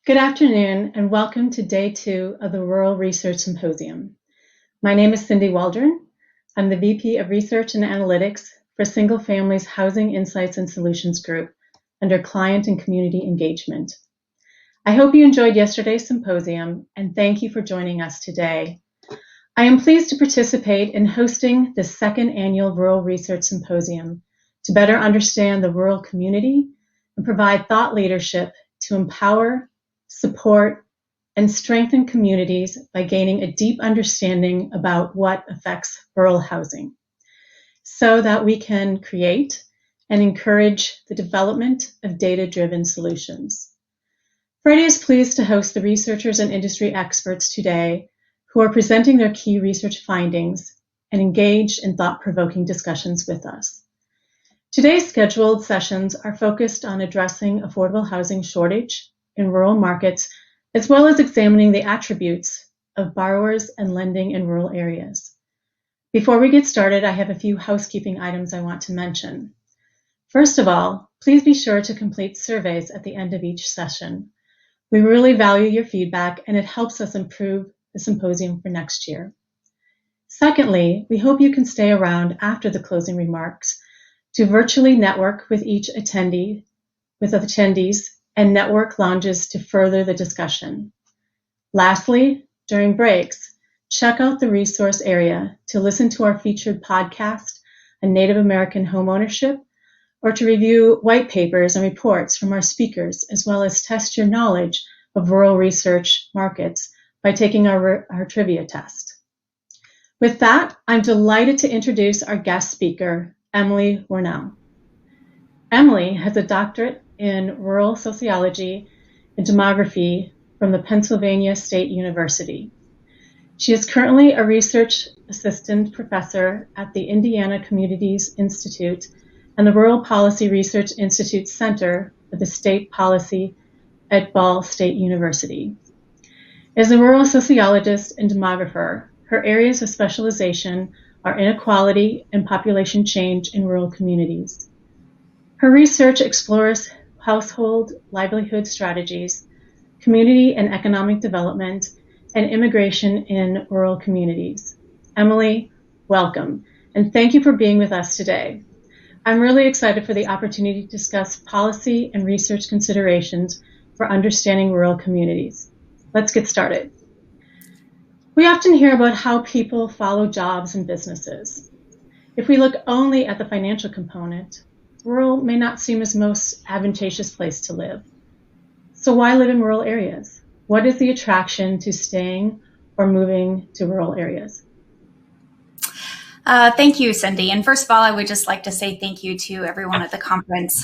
Good afternoon and welcome to day 2 of the Rural Research Symposium. My name is Cindy Waldron. I'm the VP of Research and Analytics for Single Families Housing Insights and Solutions Group under Client and Community Engagement. I hope you enjoyed yesterday's symposium and thank you for joining us today. I am pleased to participate in hosting the second annual Rural Research Symposium to better understand the rural community and provide thought leadership to empower, support, and strengthen communities by gaining a deep understanding about what affects rural housing so that we can create and encourage the development of data-driven solutions. Freddie is pleased to host the researchers and industry experts today who are presenting their key research findings and engaged in thought-provoking discussions with us. Today's scheduled sessions are focused on addressing affordable housing shortage in rural markets, as well as examining the attributes of borrowers and lending in rural areas. Before we get started, I have a few housekeeping items I want to mention. First of all, please be sure to complete surveys at the end of each session. We really value your feedback and it helps us improve the symposium for next year. Secondly, we hope you can stay around after the closing remarks to virtually network with attendees and network lounges to further the discussion. Lastly, during breaks, check out the resource area to listen to our featured podcast on Native American homeownership or to review white papers and reports from our speakers, as well as test your knowledge of rural research markets by taking our trivia test. With that, I'm delighted to introduce our guest speaker, Emily Wornell. Emily has a doctorate in rural sociology and demography from the Pennsylvania State University. She is currently a research assistant professor at the Indiana Communities Institute and the Rural Policy Research Institute Center for the State Policy at Ball State University. As a rural sociologist and demographer, her areas of specialization are inequality and population change in rural communities. Her research explores household livelihood strategies, community and economic development, and immigration in rural communities. Emily, welcome, and thank you for being with us today. I'm really excited for the opportunity to discuss policy and research considerations for understanding rural communities. Let's get started. We often hear about how people follow jobs and businesses. If we look only at the financial component, rural may not seem as most advantageous place to live. So why live in rural areas? What is the attraction to staying or moving to rural areas? Thank you, Cindy. And first of all, I would just like to say thank you to everyone at the conference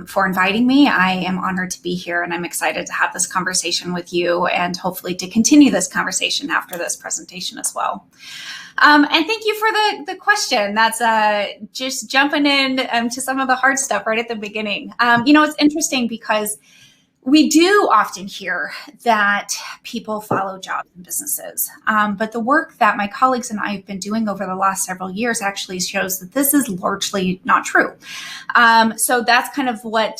for inviting me. I am honored to be here and I'm excited to have this conversation with you and hopefully to continue this conversation after this presentation as well. And thank you for the question. That's just jumping in to some of the hard stuff right at the beginning. It's interesting because we do often hear that people follow jobs and businesses, but the work that my colleagues and I have been doing over the last several years actually shows that this is largely not true. So that's kind of what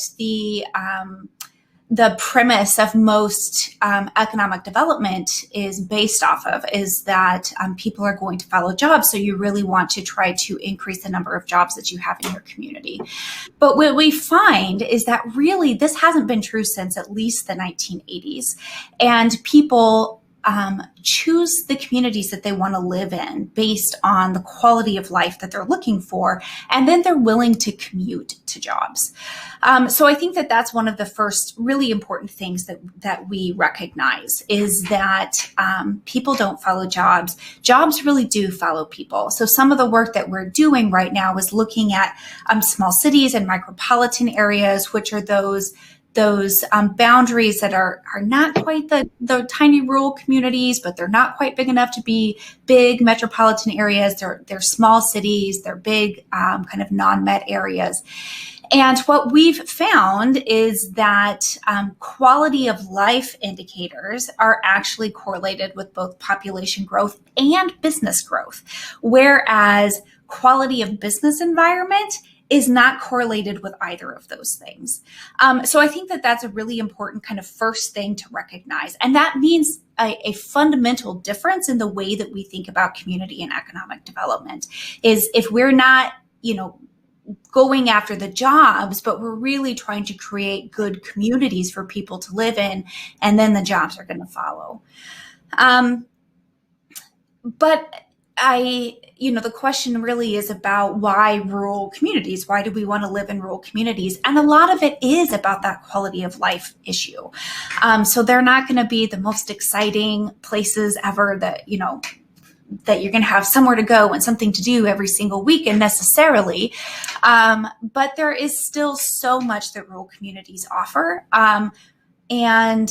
the premise of most economic development is based off of, is that people are going to follow jobs. So you really want to try to increase the number of jobs that you have in your community. But what we find is that really this hasn't been true since at least the 1980s. And people choose the communities that they want to live in based on the quality of life that they're looking for, and then they're willing to commute to jobs. So I think that that's one of the first really important things that we recognize is that people don't follow jobs. Jobs really do follow people. So some of the work that we're doing right now is looking at small cities and micropolitan areas, which are those boundaries that are not quite the tiny rural communities, but they're not quite big enough to be big metropolitan areas. They're small cities, they're big kind of non-met areas. And what we've found is that quality of life indicators are actually correlated with both population growth and business growth, whereas quality of business environment is not correlated with either of those things. So I think that that's a really important kind of first thing to recognize. And that means a fundamental difference in the way that we think about community and economic development is if we're not, going after the jobs, but we're really trying to create good communities for people to live in, and then the jobs are going to follow. But the question really is about why rural communities? Why do we want to live in rural communities? And a lot of it is about that quality of life issue. So they're not going to be the most exciting places ever that you're going to have somewhere to go and something to do every single weekend necessarily. But there is still so much that rural communities offer. And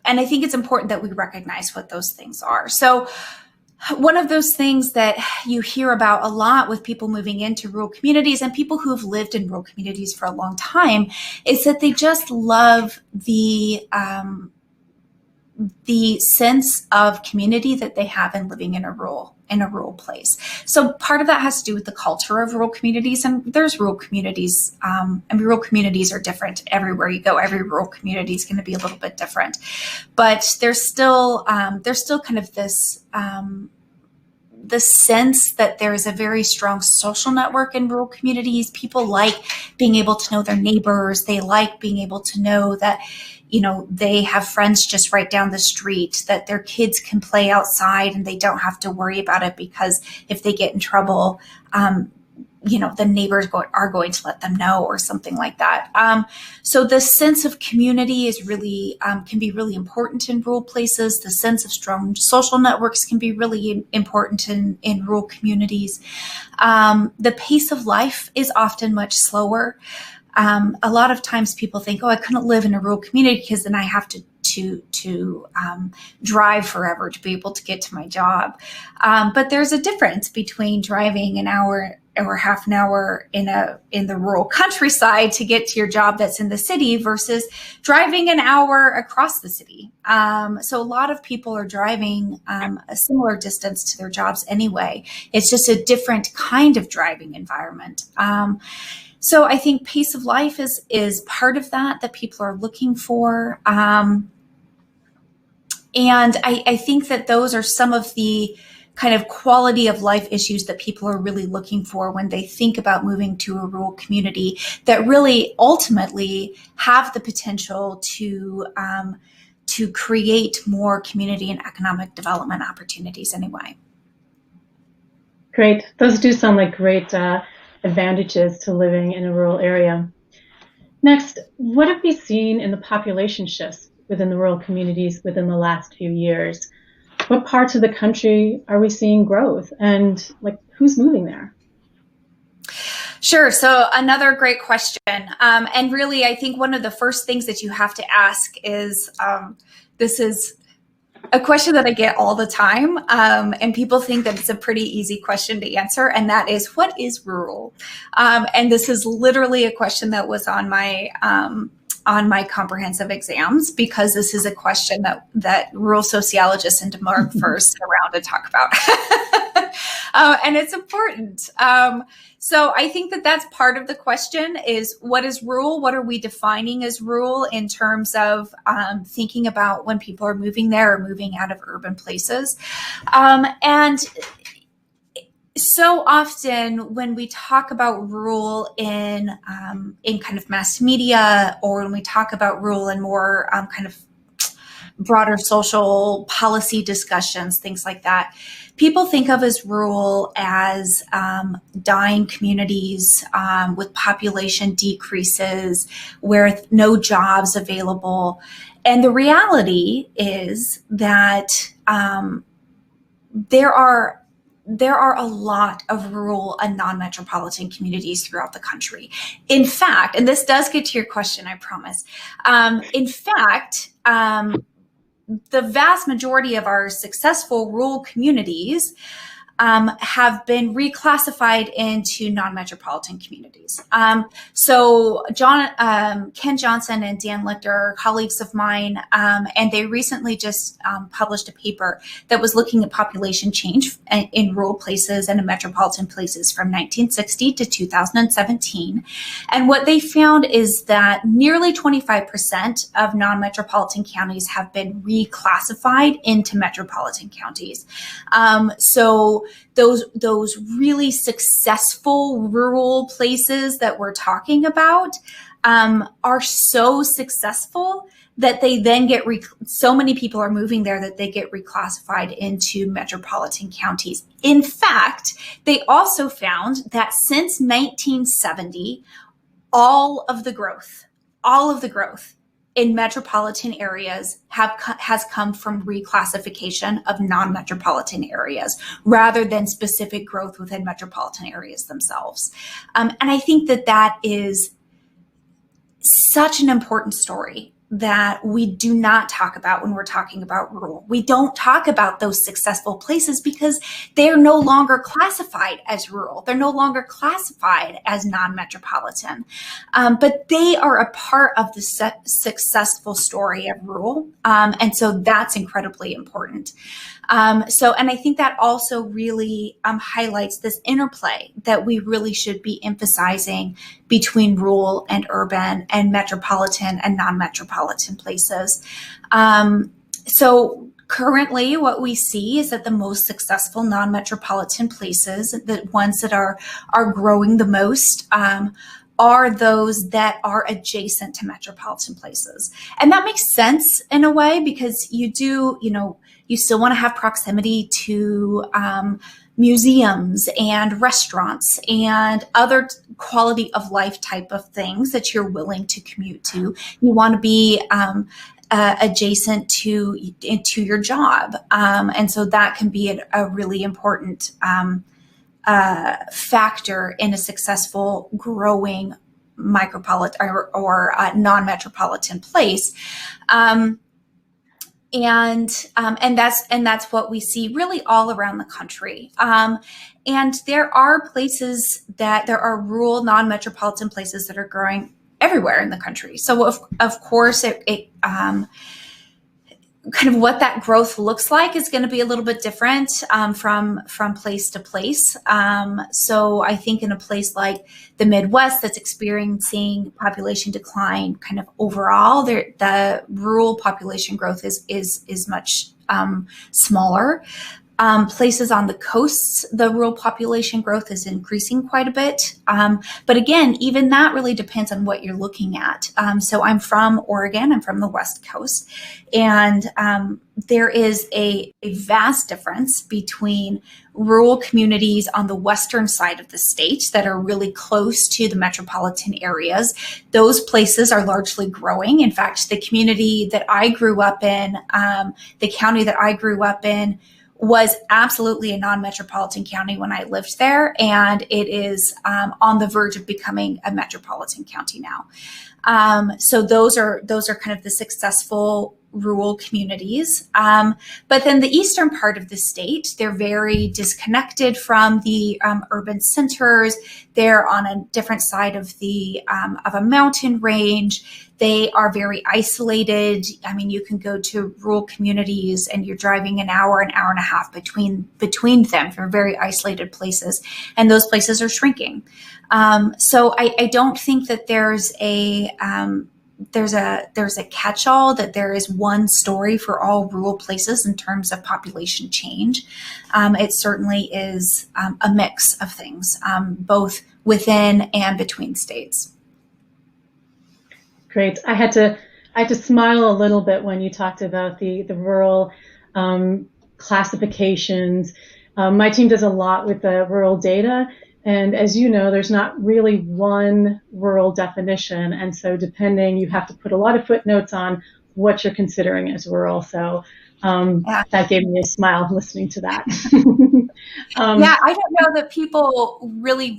I think it's important that we recognize what those things are. So one of those things that you hear about a lot with people moving into rural communities and people who have lived in rural communities for a long time is that they just love the sense of community that they have in living in a rural place. So part of that has to do with the culture of rural communities, and there's rural communities, and rural communities are different everywhere you go. Every rural community is going to be a little bit different, but there's still kind of this the sense that there is a very strong social network in rural communities. People like being able to know their neighbors. They like being able to know that they have friends just right down the street, that their kids can play outside and they don't have to worry about it because if they get in trouble, the neighbors are going to let them know or something like that. So the sense of community is really, can be really important in rural places. The sense of strong social networks can be really important in rural communities. The pace of life is often much slower. A lot of times people think, I couldn't live in a rural community because then I have to drive forever to be able to get to my job. But there's a difference between driving an hour or half an hour in the rural countryside to get to your job that's in the city versus driving an hour across the city. So a lot of people are driving a similar distance to their jobs anyway. It's just a different kind of driving environment. So I think pace of life is part of that people are looking for. And I think that those are some of the kind of quality of life issues that people are really looking for when they think about moving to a rural community that really ultimately have the potential to create more community and economic development opportunities anyway. Great. Those do sound like great advantages to living in a rural area. Next, what have we seen in the population shifts within the rural communities within the last few years? What parts of the country are we seeing growth, and who's moving there? Sure. So another great question. And really, I think one of the first things that you have to ask is, this is a question that I get all the time, and people think that it's a pretty easy question to answer, and that is, what is rural? And this is literally a question that was on my comprehensive exams, because this is a question that rural sociologists in Denmark first around to talk about. And it's important. So I think that that's part of the question is, what is rural? What are we defining as rural in terms of thinking about when people are moving there or moving out of urban places? And so often when we talk about rural in kind of mass media, or when we talk about rural in more kind of broader social policy discussions, things like that, people think of as rural as dying communities with population decreases, where no jobs available. And the reality is that there are a lot of rural and non-metropolitan communities throughout the country. In fact, and this does get to your question, I promise. In fact, the vast majority of our successful rural communities have been reclassified into non-metropolitan communities. So Ken Johnson and Dan Lichter are colleagues of mine, and they recently just published a paper that was looking at population change in rural places and in metropolitan places from 1960 to 2017. And what they found is that nearly 25% of non-metropolitan counties have been reclassified into metropolitan counties. So those really successful rural places that we're talking about are so successful that they then get so many people are moving there that they get reclassified into metropolitan counties. In fact, they also found that since 1970, all of the growth in metropolitan areas has come from reclassification of non-metropolitan areas rather than specific growth within metropolitan areas themselves. And I think that is such an important story that we do not talk about when we're talking about rural. We don't talk about those successful places because they're no longer classified as rural. They're no longer classified as non-metropolitan, but they are a part of the successful story of rural. And so that's incredibly important. And I think that also really highlights this interplay that we really should be emphasizing between rural and urban and metropolitan and non-metropolitan places. So currently what we see is that the most successful non-metropolitan places, the ones that are growing the most, are those that are adjacent to metropolitan places. And that makes sense in a way because you still want to have proximity to museums and restaurants and other quality of life type of things that you're willing to commute to. You want to be adjacent to your job. And so that can be a really important factor in a successful growing micropolitan or non-metropolitan place. And that's what we see really all around the country. And there are rural non-metropolitan places that are growing everywhere in the country. So of course it kind of what that growth looks like is going to be a little bit different from place to place. So I think in a place like the Midwest that's experiencing population decline kind of overall, the rural population growth is much smaller. Places on the coasts, the rural population growth is increasing quite a bit. But again, even that really depends on what you're looking at. So I'm from Oregon, I'm from the West Coast, and there is a vast difference between rural communities on the western side of the state that are really close to the metropolitan areas. Those places are largely growing. In fact, the community that I grew up in, the county that I grew up in, was absolutely a non-metropolitan county when I lived there, and it is on the verge of becoming a metropolitan county now. So those are kind of the successful rural communities. But then the eastern part of the state, they're very disconnected from the urban centers. They're on a different side of a mountain range. They are very isolated. I mean, you can go to rural communities and you're driving an hour and a half between them for very isolated places. And those places are shrinking. So I don't think that there's a catch-all, that there is one story for all rural places in terms of population change. It certainly is a mix of things, both within and between states. Great. I had to smile a little bit when you talked about the rural classifications. My team does a lot with the rural data. And as you know, there's not really one rural definition. And so you have to put a lot of footnotes on what you're considering as rural. So that gave me a smile listening to that. Yeah, I don't know that people really,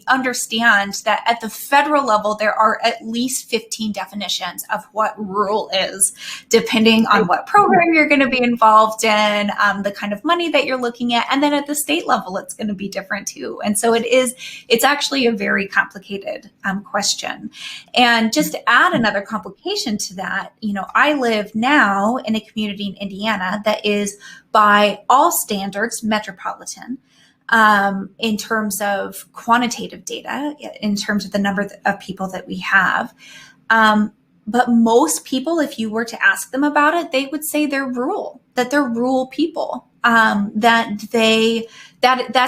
understand that at the federal level, there are at least 15 definitions of what rural is, depending on what program you're going to be involved in, the kind of money that you're looking at. And then at the state level, it's going to be different too. And so it's actually a very complicated question. And just to add another complication to that, I live now in a community in Indiana that is by all standards metropolitan, in terms of quantitative data, in terms of the number of people that we have. But most people, if you were to ask them about it, they would say they're rural, that they're rural people, that's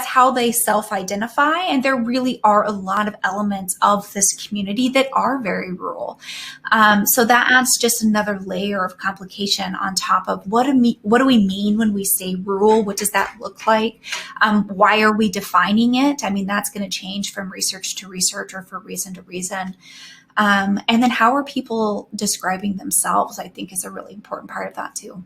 how they self-identify. And there really are a lot of elements of this community that are very rural. So that adds just another layer of complication on top of what do we mean when we say rural? What does that look like? Why are we defining it? I mean, that's going to change from research to research or from reason to reason. And then how are people describing themselves, I think, is a really important part of that too.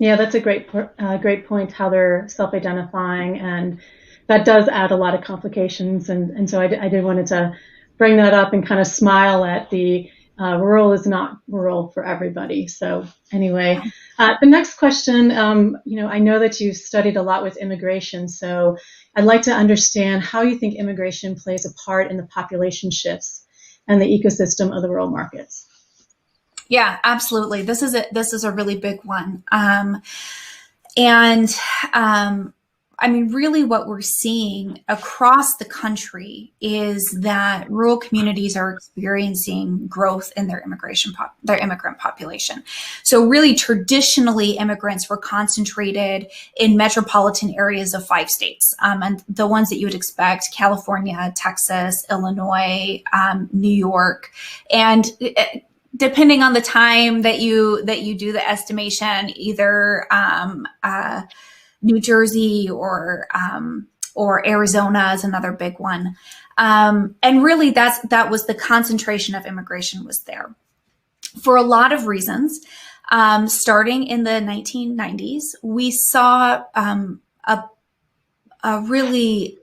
Yeah, that's a great point, how they're self-identifying, and that does add a lot of complications. And so I did wanted to bring that up and kind of smile at the rural is not rural for everybody. So anyway, the next question, I know that you've studied a lot with immigration, so I'd like to understand how you think immigration plays a part in the population shifts and the ecosystem of the rural markets. Yeah, absolutely. This is a really big one. Really what we're seeing across the country is that rural communities are experiencing growth in their immigrant population. So really traditionally immigrants were concentrated in metropolitan areas of 5 states, and the ones that you would expect: California, Texas, Illinois, New York, and depending on the time that you do the estimation, either New Jersey or Arizona is another big one. And really that was the concentration of immigration was there for a lot of reasons. Starting in the 1990s, we saw a really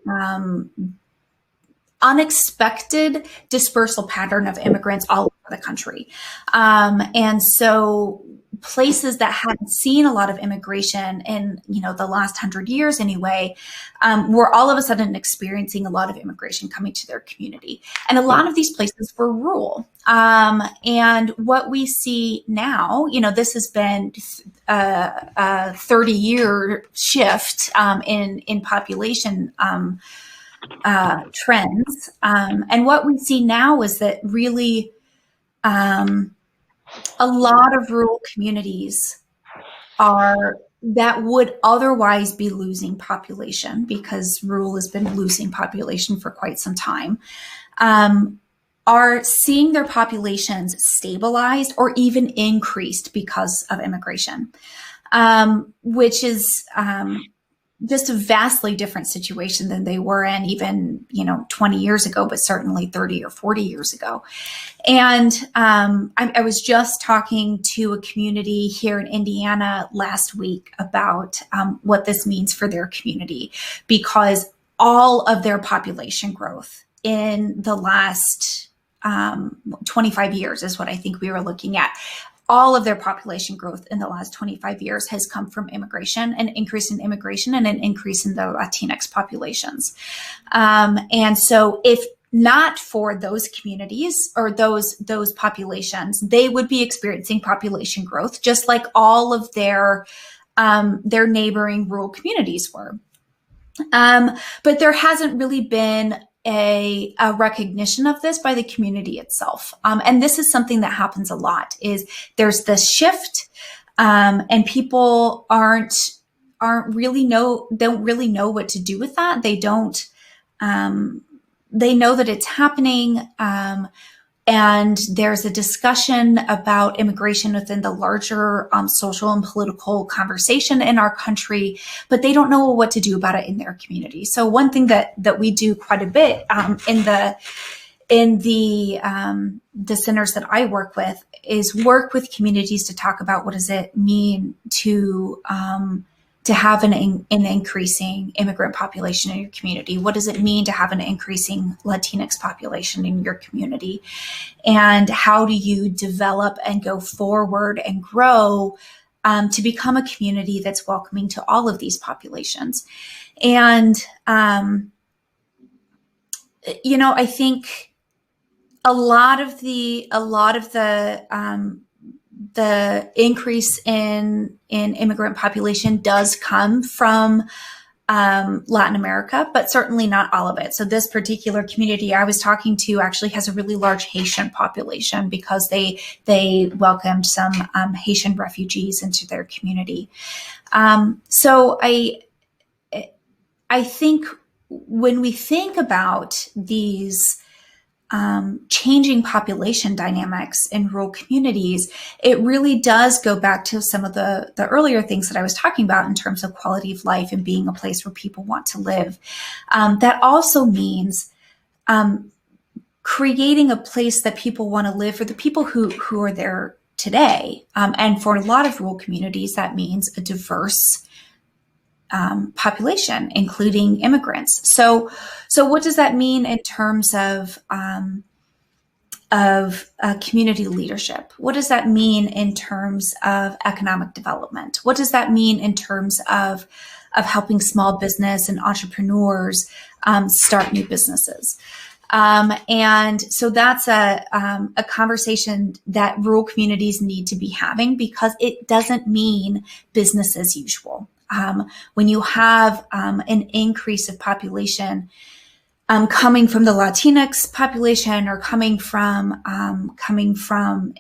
unexpected dispersal pattern of immigrants all over the country. And so places that hadn't seen a lot of immigration in, the last 100 years anyway, were all of a sudden experiencing a lot of immigration coming to their community. And a lot of these places were rural. And what we see now, this has been a 30-year shift in population trends. And what we see now is that really a lot of rural communities that would otherwise be losing population, because rural has been losing population for quite some time, are seeing their populations stabilized or even increased because of immigration, which is just a vastly different situation than they were in even, 20 years ago, but certainly 30 or 40 years ago. And I was just talking to a community here in Indiana last week about what this means for their community, because all of their population growth in the last 25 years is what I think we were looking at. All of their population growth in the last 25 years has come from immigration, an increase in immigration and an increase in the Latinx populations. And so if not for those communities or those populations, they would be experiencing population growth, just like all of their neighboring rural communities were. But there hasn't really been a recognition of this by the community itself. And this is something that happens a lot, is there's this shift, and people don't really know what to do with that. They don't, they know that it's happening. And there's a discussion about immigration within the larger social and political conversation in our country, but they don't know what to do about it in their community. So one thing that we do quite a bit in the centers that I work with is work with communities to talk about what does it mean to have an increasing immigrant population in your community? What does it mean to have an increasing Latinx population in your community? And how do you develop and go forward and grow to become a community that's welcoming to all of these populations? And, I think a lot of the increase in immigrant population does come from Latin America, but certainly not all of it. So this particular community I was talking to actually has a really large Haitian population because they welcomed some Haitian refugees into their community. So I think when we think about these changing population dynamics in rural communities, it really does go back to some of the earlier things that I was talking about in terms of quality of life and being a place where people want to live. That also means creating a place that people want to live for the people who are there today. And for a lot of rural communities, that means a diverse population, including immigrants. So what does that mean in terms of community leadership? What does that mean in terms of economic development? What does that mean in terms of helping small business and entrepreneurs start new businesses? And so that's a conversation that rural communities need to be having, because it doesn't mean business as usual. When you have an increase of population coming from the Latinx population or coming from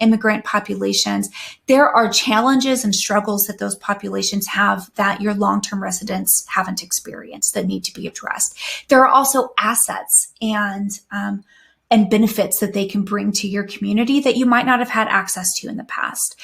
immigrant populations, there are challenges and struggles that those populations have that your long-term residents haven't experienced that need to be addressed. There are also assets and benefits that they can bring to your community that you might not have had access to in the past.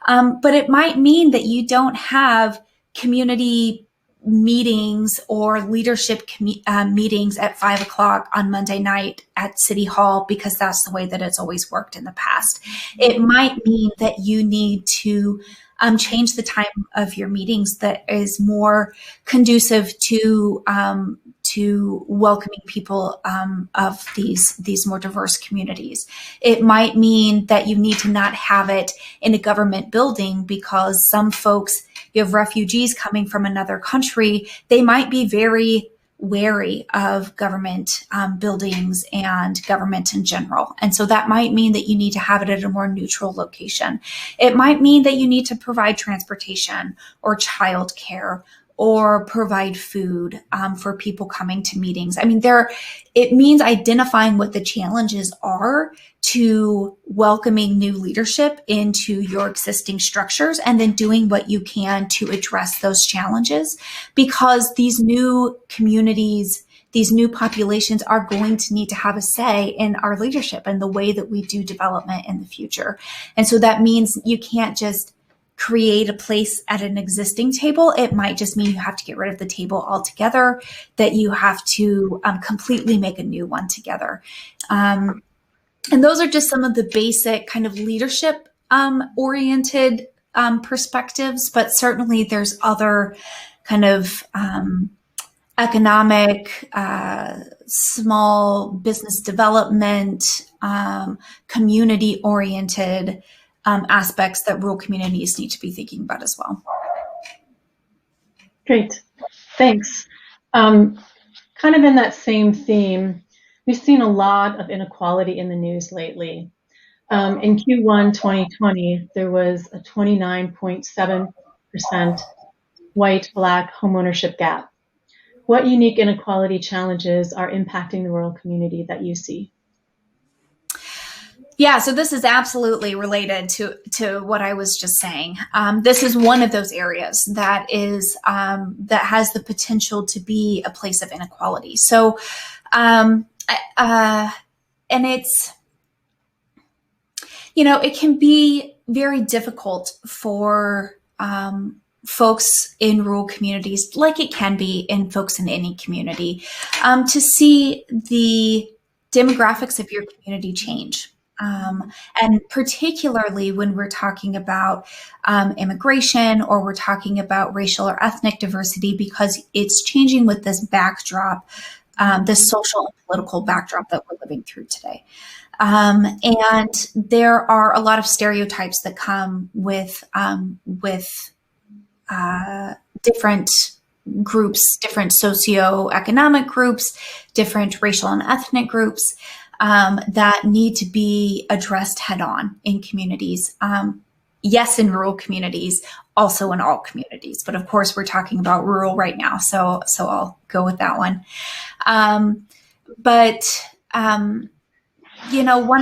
But it might mean that you don't have community meetings or leadership meetings at 5 o'clock on Monday night at City Hall because that's the way that it's always worked in the past. It might mean that you need to change the time of your meetings that is more conducive to welcoming people of these more diverse communities. It might mean that you need to not have it in a government building because some folks, you have refugees coming from another country, they might be very wary of government buildings and government in general. And so that might mean that you need to have it at a more neutral location. It might mean that you need to provide transportation or childcare or provide food for people coming to meetings. I mean, it means identifying what the challenges are to welcoming new leadership into your existing structures and then doing what you can to address those challenges, because these new communities, these new populations are going to need to have a say in our leadership and the way that we do development in the future. And so that means you can't just create a place at an existing table. It might just mean you have to get rid of the table altogether, that you have to completely make a new one together. And those are just some of the basic kind of leadership oriented perspectives, but certainly there's other kind of economic, small business development, community oriented aspects that rural communities need to be thinking about as well. Great, thanks. Kind of in that same theme, we've seen a lot of inequality in the news lately. In Q1 2020, there was a 29.7% white-Black homeownership gap. What unique inequality challenges are impacting the rural community that you see? Yeah, so this is absolutely related to what I was just saying. This is one of those areas that is that has the potential to be a place of inequality. So, and it's, it can be very difficult for folks in rural communities, like it can be in folks in any community, to see the demographics of your community change. And particularly when we're talking about immigration, or we're talking about racial or ethnic diversity, because it's changing with this backdrop, this social and political backdrop that we're living through today. And there are a lot of stereotypes that come with different groups, different socioeconomic groups, different racial and ethnic groups, that need to be addressed head on in communities. Yes, in rural communities, also in all communities. But of course, we're talking about rural right now, so I'll go with that one. One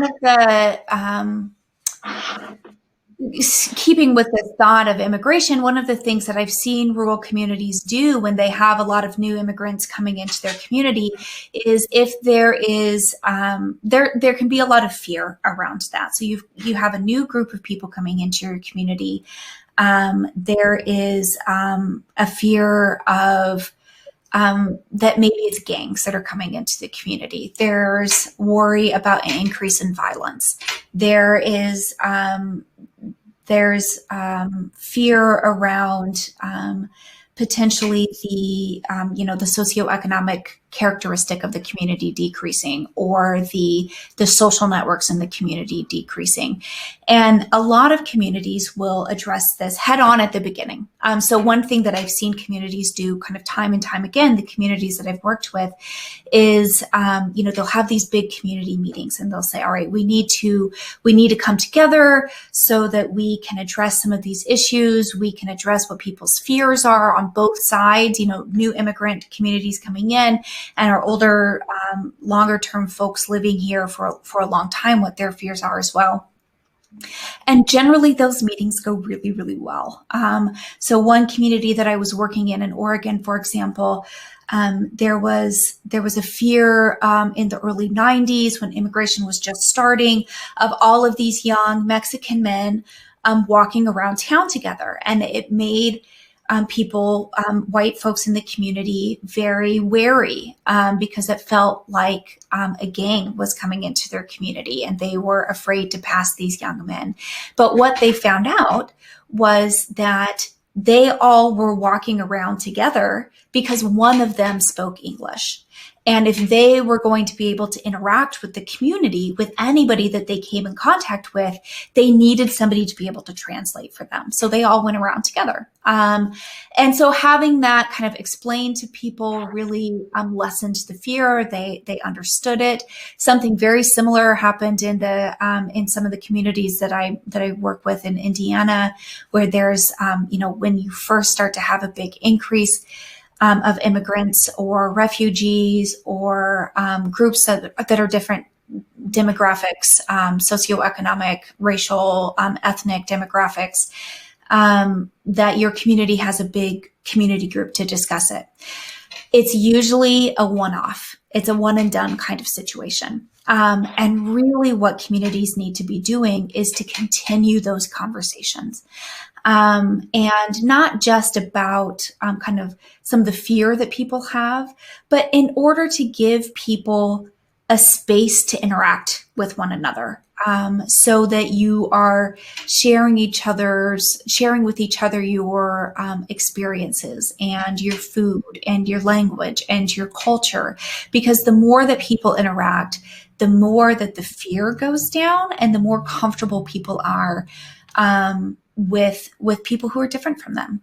of the keeping with the thought of immigration, one of the things that I've seen rural communities do when they have a lot of new immigrants coming into their community is, if there is there can be a lot of fear around that. So you have a new group of people coming into your community. There is a fear of that maybe it's gangs that are coming into the community. There's worry about an increase in violence. There's fear around potentially the socioeconomic characteristic of the community decreasing, or the social networks in the community decreasing. And a lot of communities will address this head on at the beginning. So one thing that I've seen communities do kind of time and time again, the communities that I've worked with, is they'll have these big community meetings, and they'll say, all right, we need to come together so that we can address some of these issues. We can address what people's fears are on both sides, new immigrant communities coming in, and our older, longer term folks living here for a long time, what their fears are as well. And generally those meetings go really, really well. So one community that I was working in Oregon, for example, there was a fear in the early 90s, when immigration was just starting, of all of these young Mexican men walking around town together. And it made people, white folks in the community, very wary, because it felt like a gang was coming into their community, and they were afraid to pass these young men. But what they found out was that they all were walking around together because one of them spoke English. And if they were going to be able to interact with the community, with anybody that they came in contact with, they needed somebody to be able to translate for them. So they all went around together. And so having that kind of explained to people really lessened the fear. They understood it. Something very similar happened in some of the communities that I work with in Indiana, where there's when you first start to have a big increase of immigrants or refugees, or groups that are different demographics, socioeconomic, racial, ethnic demographics, that your community has a big community group to discuss it. It's usually a one-off. It's a one and done kind of situation. And really what communities need to be doing is to continue those conversations. And not just about kind of some of the fear that people have, but in order to give people a space to interact with one another, so that you are sharing with each other your experiences and your food and your language and your culture. Because the more that people interact, the more that the fear goes down, and the more comfortable people are with people who are different from them.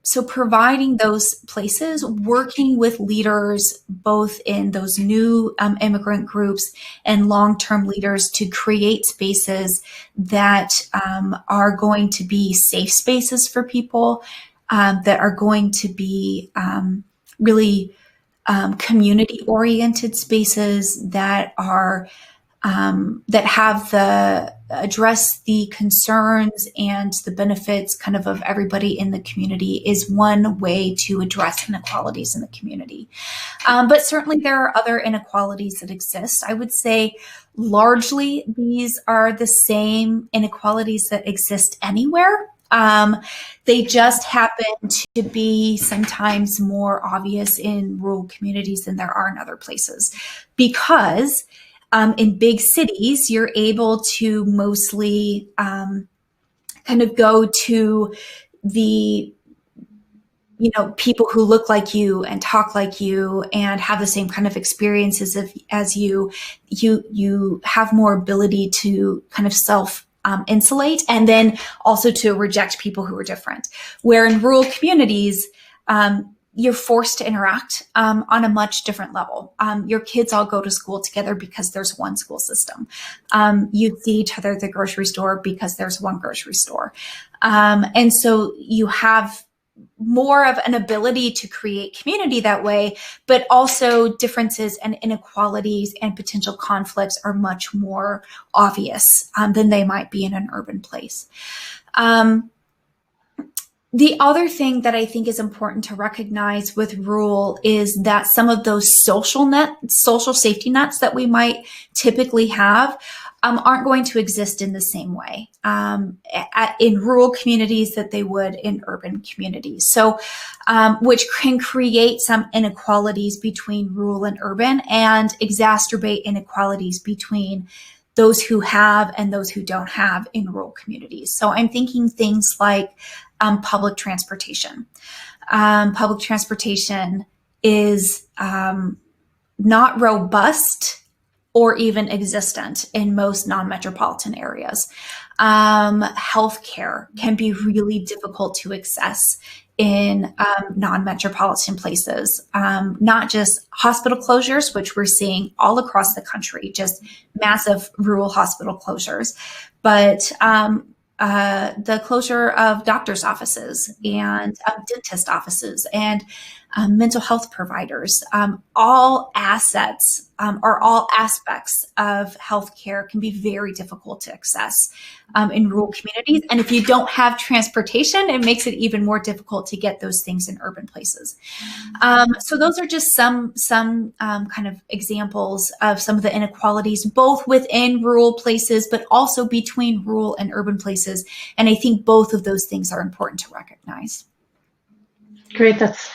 So providing those places, working with leaders, both in those new immigrant groups and long-term leaders, to create spaces that are going to be safe spaces for people, that are going to be really community-oriented spaces that are address the concerns and the benefits kind of everybody in the community, is one way to address inequalities in the community. But certainly there are other inequalities that exist. I would say largely these are the same inequalities that exist anywhere. They just happen to be sometimes more obvious in rural communities than there are in other places, because in big cities, you're able to mostly kind of go to the people who look like you and talk like you and have the same kind of experiences as you. You have more ability to kind of self insulate, and then also to reject people who are different. Where in rural communities, you're forced to interact on a much different level. Your kids all go to school together because there's one school system. You see each other at the grocery store because there's one grocery store. And so you have more of an ability to create community that way, but also differences and inequalities and potential conflicts are much more obvious than they might be in an urban place. The other thing that I think is important to recognize with rural is that some of those social safety nets that we might typically have aren't going to exist in the same way in rural communities that they would in urban communities. So, which can create some inequalities between rural and urban and exacerbate inequalities between those who have and those who don't have in rural communities. So I'm thinking things like public transportation. Public transportation is not robust or even existent in most non-metropolitan areas. Healthcare can be really difficult to access in non-metropolitan places, not just hospital closures, which we're seeing all across the country, just massive rural hospital closures, but the closure of doctor's offices and dentist offices and mental health providers, all assets or all aspects of healthcare can be very difficult to access in rural communities. And if you don't have transportation, it makes it even more difficult to get those things in urban places. So those are just some kind of examples of some of the inequalities, both within rural places, but also between rural and urban places. And I think both of those things are important to recognize. Great, that's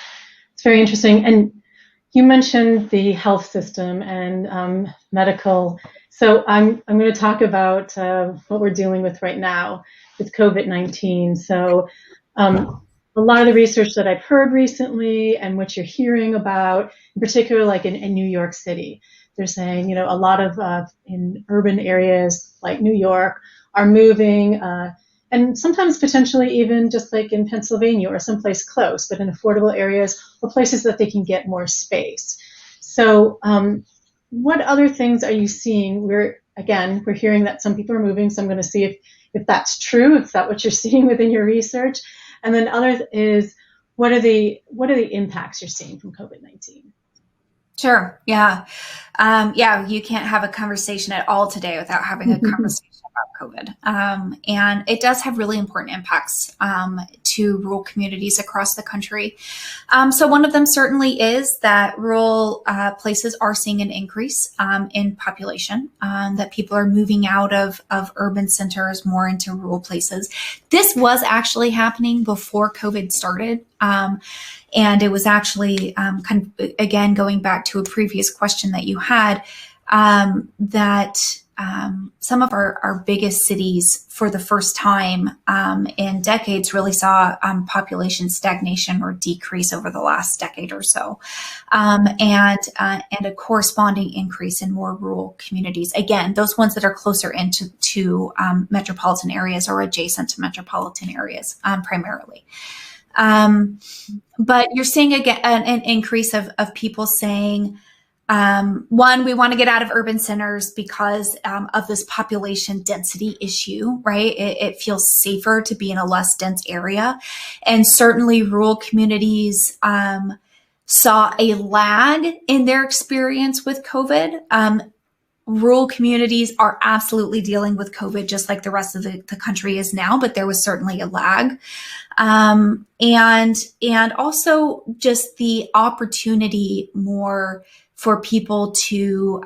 very interesting. And you mentioned the health system and medical. So I'm going to talk about what we're dealing with right now with COVID-19. So a lot of the research that I've heard recently and what you're hearing about, in particular, like in New York City, they're saying, a lot of in urban areas like New York are moving, and sometimes potentially even just like in Pennsylvania or someplace close, but in affordable areas or places that they can get more space. So what other things are you seeing? We're hearing that some people are moving, so I'm going to see if that's true, if that's what you're seeing within your research. And then other is, what are the impacts you're seeing from COVID-19? Sure. Yeah. You can't have a conversation at all today without having a conversation about COVID. And it does have really important impacts to rural communities across the country. So one of them certainly is that rural places are seeing an increase in population, that people are moving out of urban centers more into rural places. This was actually happening before COVID started. And it was actually kind of, again, going back to a previous question that you had, that some of our biggest cities for the first time in decades really saw population stagnation or decrease over the last decade or so, and a corresponding increase in more rural communities. Again, those ones that are closer into metropolitan areas or adjacent to metropolitan areas primarily. But you're seeing again an increase of people saying, one, we want to get out of urban centers because of this population density issue, right? It feels safer to be in a less dense area. And certainly rural communities saw a lag in their experience with COVID. Rural communities are absolutely dealing with COVID just like the rest of the country is now, but there was certainly a lag. And also just the opportunity more for people to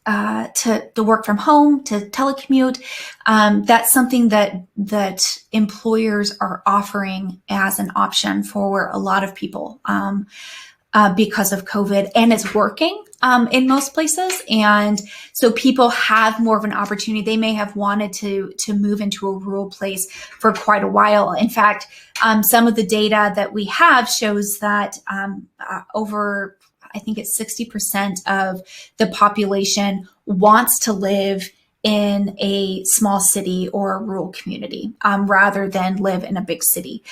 to work from home, to telecommute. That's something that employers are offering as an option for a lot of people because of COVID, and it's working in most places. And so people have more of an opportunity. They may have wanted to move into a rural place for quite a while. In fact, some of the data that we have shows that over, I think it's 60% of the population wants to live in a small city or a rural community rather than live in a big city.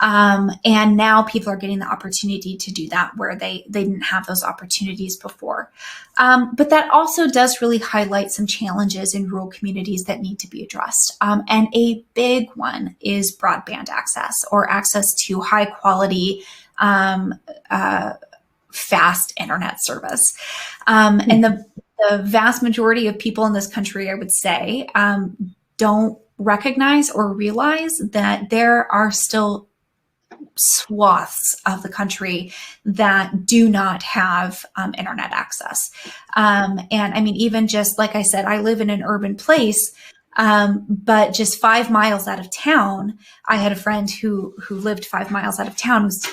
And now people are getting the opportunity to do that where they didn't have those opportunities before. But that also does really highlight some challenges in rural communities that need to be addressed. And a big one is broadband access, or access to high quality fast internet service. And the vast majority of people in this country, I would say, don't recognize or realize that there are still swaths of the country that do not have internet access. And I mean, even just like I said, I live in an urban place, but just 5 miles out of town, I had a friend who lived 5 miles out of town, was,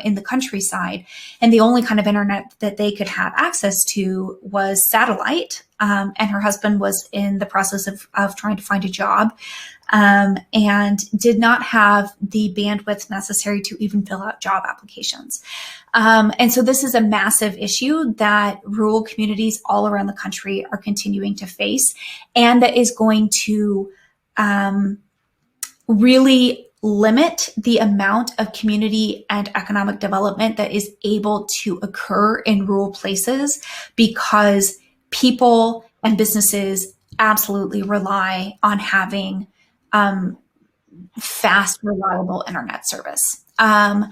in the countryside, and the only kind of internet that they could have access to was satellite. And her husband was in the process of trying to find a job, and did not have the bandwidth necessary to even fill out job applications. And so this is a massive issue that rural communities all around the country are continuing to face, and that is going to really limit the amount of community and economic development that is able to occur in rural places, because people and businesses absolutely rely on having fast, reliable internet service. A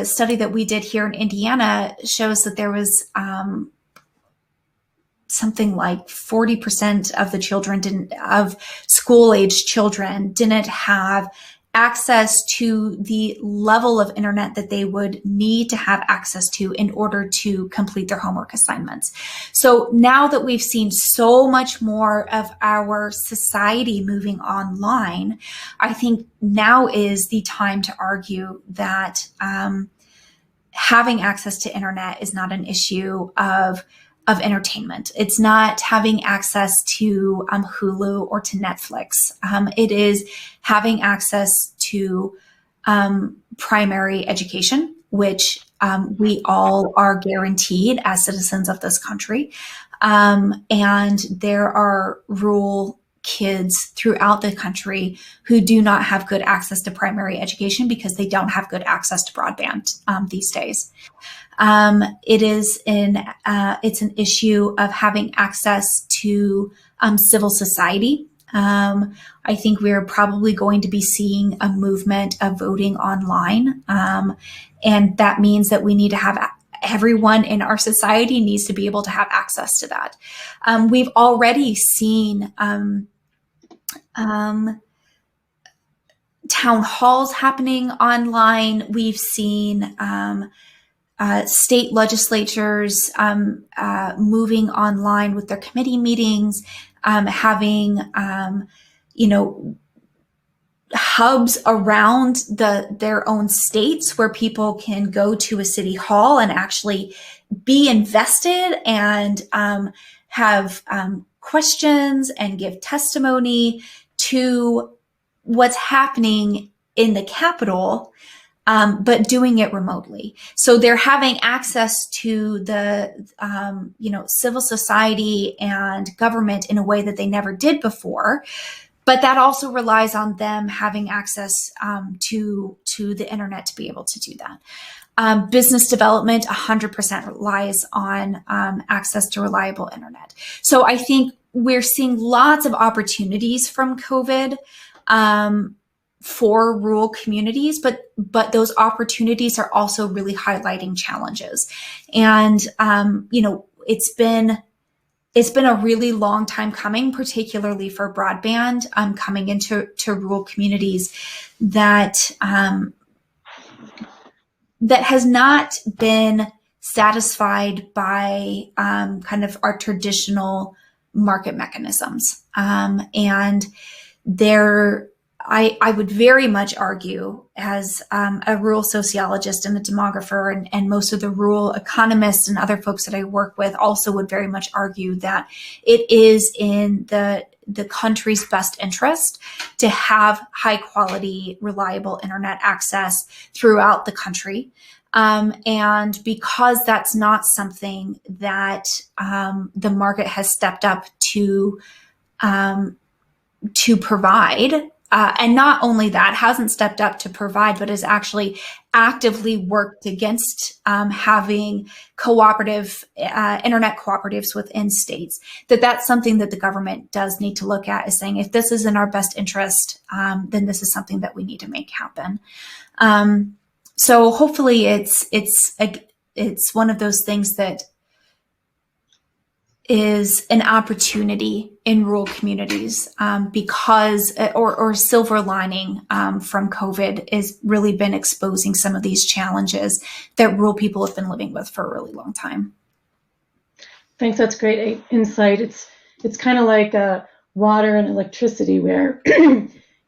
study that we did here in Indiana shows that there was something like 40% of the children of school-age children didn't have access to the level of internet that they would need to have access to in order to complete their homework assignments. So now that we've seen so much more of our society moving online, I think now is the time to argue that having access to internet is not an issue of entertainment. It's not having access to Hulu or to Netflix. It is having access to primary education, which we all are guaranteed as citizens of this country. And there are rural kids throughout the country who do not have good access to primary education because they don't have good access to broadband these days. It's an issue of having access to civil society. I think we're probably going to be seeing a movement of voting online. And that means that we need to have everyone in our society needs to be able to have access to that. We've already seen town halls happening online. We've seen state legislatures moving online with their committee meetings, having hubs around their own states where people can go to a city hall and actually be invested and have questions and give testimony to what's happening in the Capitol, but doing it remotely. So they're having access to the civil society and government in a way that they never did before. But that also relies on them having access to the internet to be able to do that. Business development 100% relies on access to reliable internet. So I think we're seeing lots of opportunities from COVID for rural communities, but those opportunities are also really highlighting challenges. And it's been a really long time coming, particularly for broadband coming into rural communities that has not been satisfied by kind of our traditional market mechanisms. And I would very much argue, as a rural sociologist and a demographer, and most of the rural economists and other folks that I work with also would very much argue that it is in the country's best interest to have high quality, reliable internet access throughout the country. And because that's not something that the market has stepped up to provide, and not only that, hasn't stepped up to provide, but has actually actively worked against having cooperative internet cooperatives within states, that's something that the government does need to look at, is saying, if this is in our best interest, then this is something that we need to make happen. So hopefully it's one of those things that is an opportunity in rural communities, because, or silver lining from COVID, is really been exposing some of these challenges that rural people have been living with for a really long time. Thanks, that's great insight. It's kind of like water and electricity, where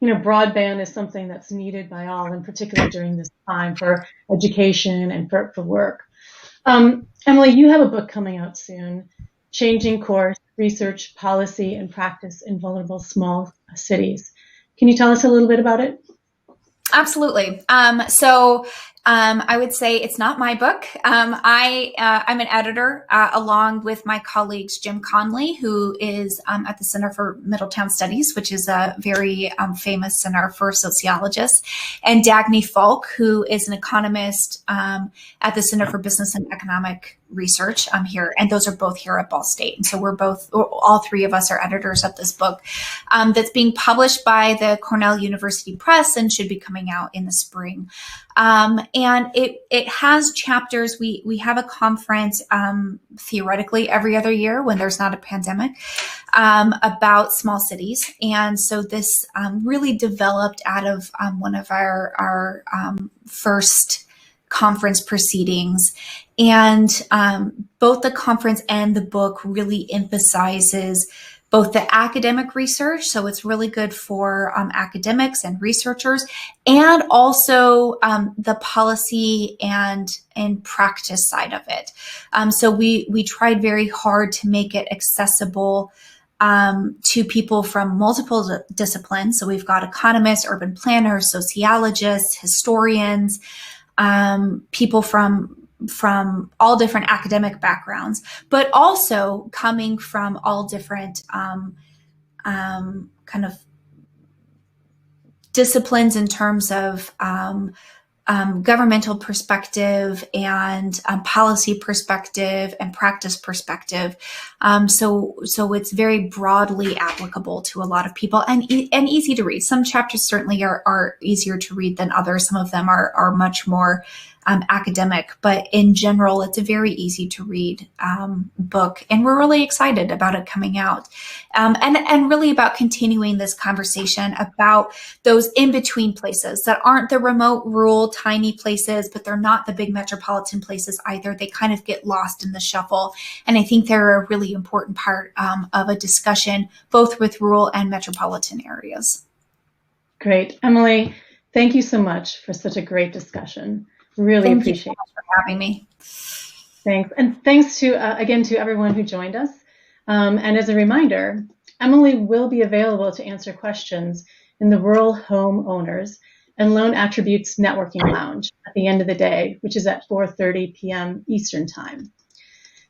broadband is something that's needed by all, in particular during this time for education and for work. Emily, you have a book coming out soon, Changing Course, Research, Policy, and Practice in Vulnerable Small Cities. Can you tell us a little bit about it? Absolutely. I would say it's not my book. I'm an editor along with my colleagues, Jim Conley, who is at the Center for Middletown Studies, which is a very famous center for sociologists, and Dagny Falk, who is an economist at the Center for Business and Economic Research here, and those are both here at Ball State. And so all three of us are editors of this book that's being published by the Cornell University Press and should be coming out in the spring. And it has chapters. We have a conference theoretically every other year when there's not a pandemic about small cities. And so this really developed out of one of our first conference proceedings. And both the conference and the book really emphasizes both the academic research, so it's really good for academics and researchers, and also the policy and practice side of it. So we tried very hard to make it accessible to people from multiple disciplines. So we've got economists, urban planners, sociologists, historians, people from all different academic backgrounds, but also coming from all different kind of disciplines in terms of governmental perspective and policy perspective and practice perspective. So it's very broadly applicable to a lot of people and easy to read. Some chapters certainly are easier to read than others. Some of them are much more academic, but in general, it's a very easy to read book, and we're really excited about it coming out, and really about continuing this conversation about those in-between places that aren't the remote, rural, tiny places, but they're not the big metropolitan places either. They kind of get lost in the shuffle, and I think they're a really important part of a discussion, both with rural and metropolitan areas. Great. Emily, thank you so much for such a great discussion. Really appreciate it for having me. Thanks. And thanks again to everyone who joined us. And as a reminder, Emily will be available to answer questions in the Rural Home Owners and Loan Attributes Networking Lounge at the end of the day, which is at 4:30 p.m. Eastern Time.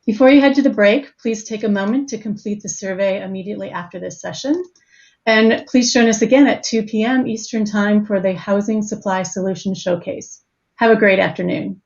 Before you head to the break, please take a moment to complete the survey immediately after this session. And please join us again at 2 p.m. Eastern Time for the Housing Supply Solutions Showcase. Have a great afternoon.